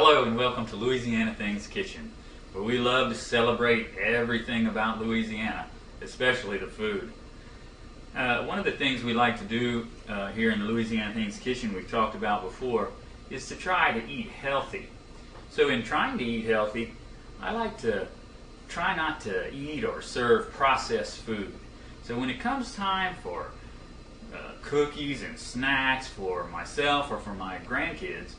Hello and welcome to Louisiana Things Kitchen, where we love to celebrate everything about Louisiana, especially the food. One of the things we like to do here in the Louisiana Things Kitchen, we've talked about before, is to try to eat healthy. So in trying to eat healthy, I like to try not to eat or serve processed food. So when it comes time for cookies and snacks for myself or for my grandkids,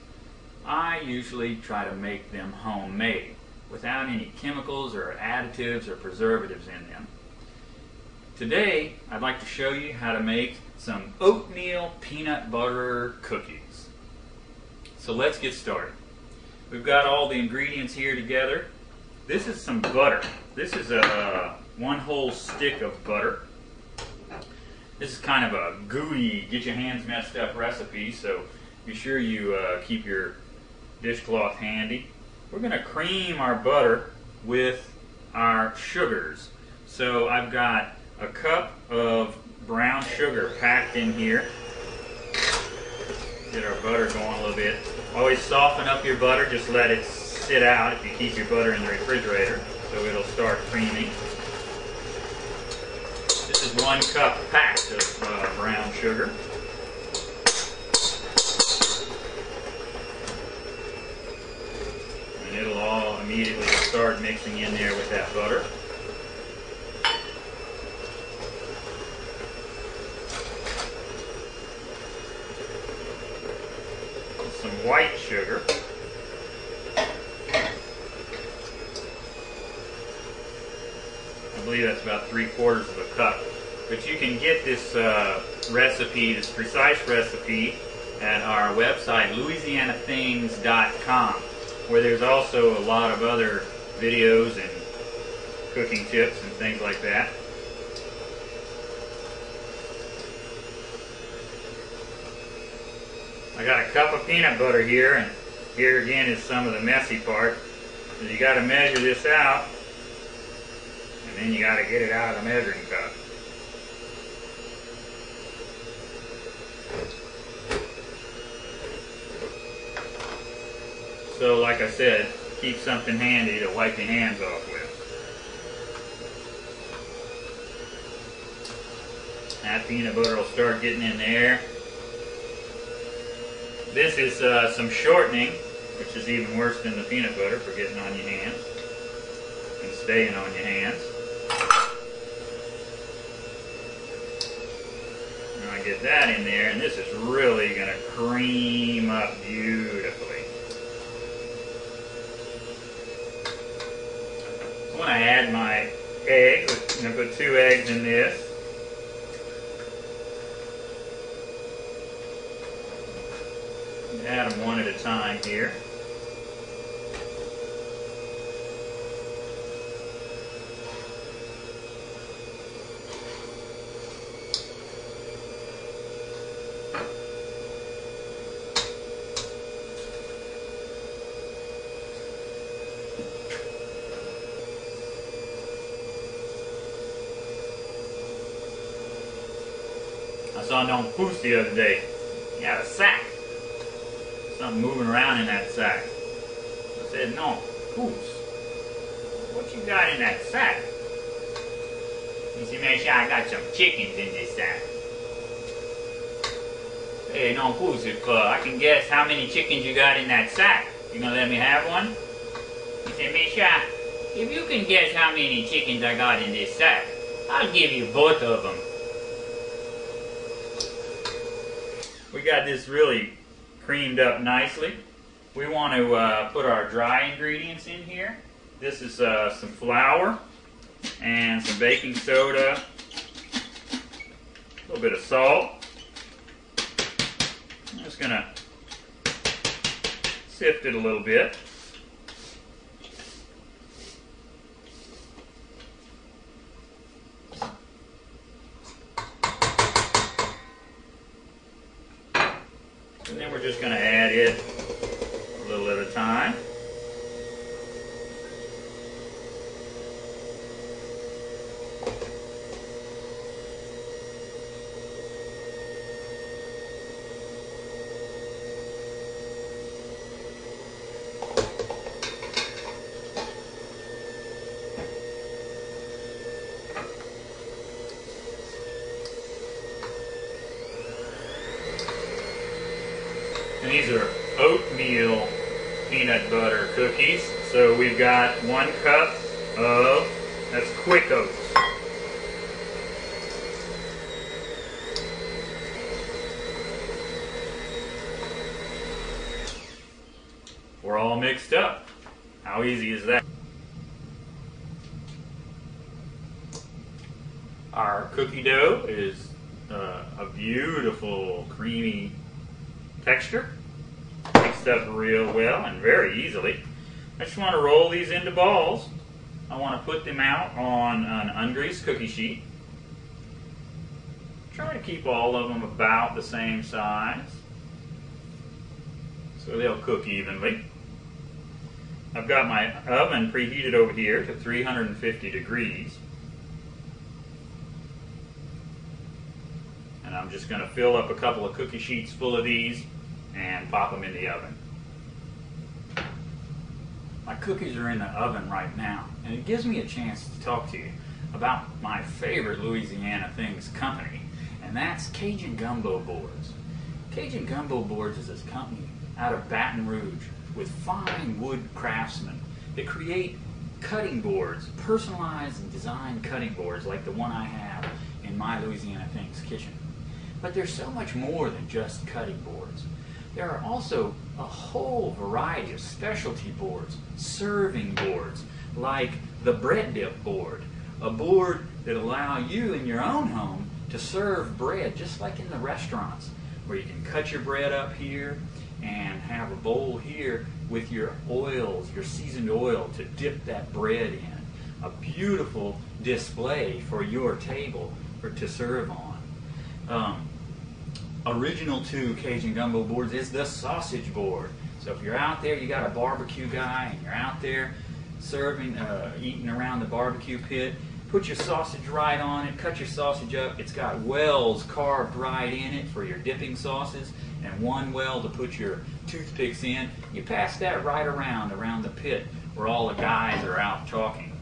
I usually try to make them homemade without any chemicals or additives or preservatives in them. Today, I'd like to show you how to make some oatmeal peanut butter cookies. So let's get started. We've got all the ingredients here together. This is some butter. This is one whole stick of butter. This is kind of a gooey, get your hands messed up recipe, so be sure you keep your dishcloth handy. We're going to cream our butter with our sugars. So I've got a cup of brown sugar packed in here. Get our butter going a little bit. Always soften up your butter, just let it sit out if you keep your butter in the refrigerator, so it'll start creaming. This is 1 cup packed of brown sugar. And it'll all immediately start mixing in there with that butter. Some white sugar. I believe that's about 3/4 of a cup. But you can get this recipe, this precise recipe, at our website, louisianathings.com, where there's also a lot of other videos and cooking tips and things like that. I got a cup of peanut butter here, and here again is some of the messy part. So you got to measure this out, and then you got to get it out of the measuring cup. So like I said, keep something handy to wipe your hands off with. That peanut butter will start getting in there. This is some shortening, which is even worse than the peanut butter for getting on your hands and staying on your hands. And I get that in there, and this is really going to cream up beautifully. When I add my eggs, I'm going to put 2 eggs in this. Add them one at a time here. I saw Don Poos the other day. He had a sack. Something moving around in that sack. I said, "No, Poos, what you got in that sack?" He said, "Man, I got some chickens in this sack." Hey, no, Poos, if I can guess how many chickens you got in that sack, you gonna let me have one? He said, "Man, if you can guess how many chickens I got in this sack, I'll give you both of them." We got this really creamed up nicely. We want to put our dry ingredients in here. This is some flour and some baking soda, a little bit of salt. I'm just going to sift it a little bit. And then we're just going to add it a little at a time. These are oatmeal peanut butter cookies. So we've got 1 cup of, that's quick oats. We're all mixed up. How easy is that? Our cookie dough is a beautiful creamy texture. Mixed up real well and very easily. I just want to roll these into balls. I want to put them out on an ungreased cookie sheet. Try to keep all of them about the same size so they'll cook evenly. I've got my oven preheated over here to 350 degrees. And I'm just going to fill up a couple of cookie sheets full of these and pop them in the oven. My cookies are in the oven right now, and it gives me a chance to talk to you about my favorite Louisiana Things company, and that's Cajun Gumbo Boards. Cajun Gumbo Boards is this company out of Baton Rouge with fine wood craftsmen that create cutting boards, personalized and designed cutting boards like the one I have in my Louisiana Things kitchen. But there's so much more than just cutting boards. There are also a whole variety of specialty boards, serving boards, like the bread dip board, a board that allow you in your own home to serve bread just like in the restaurants, where you can cut your bread up here and have a bowl here with your oils, your seasoned oil to dip that bread in. A beautiful display for your table to serve on. Original to Cajun Gumbo Boards is the sausage board. So if you're out there, you got a barbecue guy, and you're out there serving, eating around the barbecue pit, put your sausage right on it, cut your sausage up. It's got wells carved right in it for your dipping sauces, and 1 well to put your toothpicks in. You pass that right around the pit where all the guys are out talking.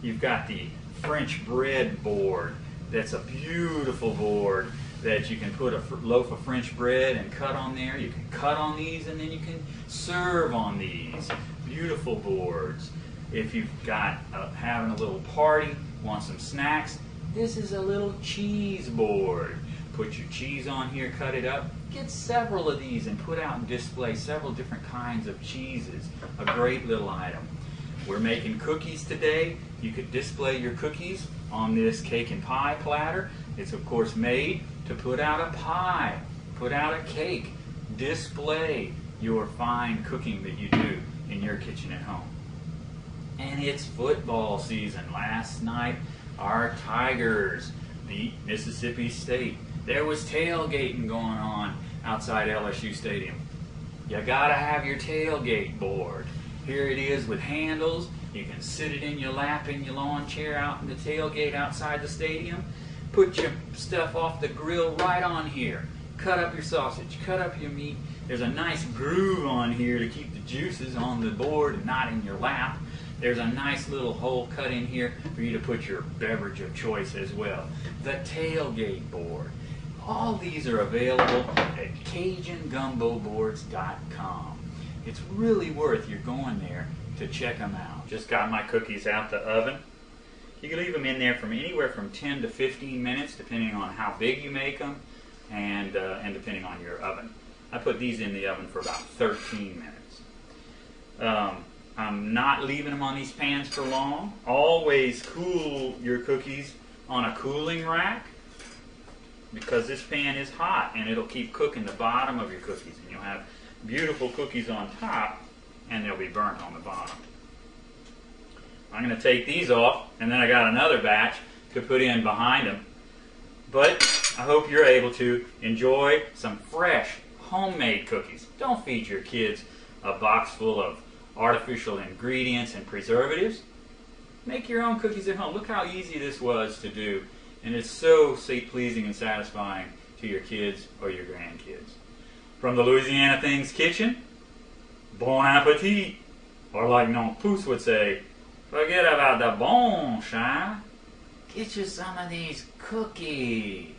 You've got the French bread board. That's a beautiful board that you can put a loaf of French bread and cut on there. You can cut on these and then you can serve on these. Beautiful boards. If you've got having a little party, want some snacks, this is a little cheese board. Put your cheese on here, cut it up. Get several of these and put out and display several different kinds of cheeses. A great little item. We're making cookies today. You could display your cookies on this cake and pie platter. It's of course made to put out a pie, put out a cake, display your fine cooking that you do in your kitchen at home. And it's football season. Last night, our Tigers beat Mississippi State. There was tailgating going on outside LSU Stadium. You gotta have your tailgate board. Here it is with handles. You can sit it in your lap in your lawn chair out in the tailgate outside the stadium. Put your stuff off the grill right on here. Cut up your sausage, cut up your meat. There's a nice groove on here to keep the juices on the board and not in your lap. There's a nice little hole cut in here for you to put your beverage of choice as well. The tailgate board. All these are available at CajunGumboBoards.com. It's really worth your going there to check them out. Just got my cookies out the oven. You can leave them in there from anywhere from 10 to 15 minutes, depending on how big you make them and depending on your oven. I put these in the oven for about 13 minutes. I'm not leaving them on these pans for long. Always cool your cookies on a cooling rack, because this pan is hot and it'll keep cooking the bottom of your cookies, and you'll have beautiful cookies on top and they'll be burnt on the bottom. I'm going to take these off, and then I got another batch to put in behind them. But I hope you're able to enjoy some fresh homemade cookies. Don't feed your kids a box full of artificial ingredients and preservatives. Make your own cookies at home. Look how easy this was to do, and it's so pleasing and satisfying to your kids or your grandkids. From the Louisiana Things kitchen, bon appetit, or like Non Pouce would say, forget about the bon shine. Get you some of these cookies.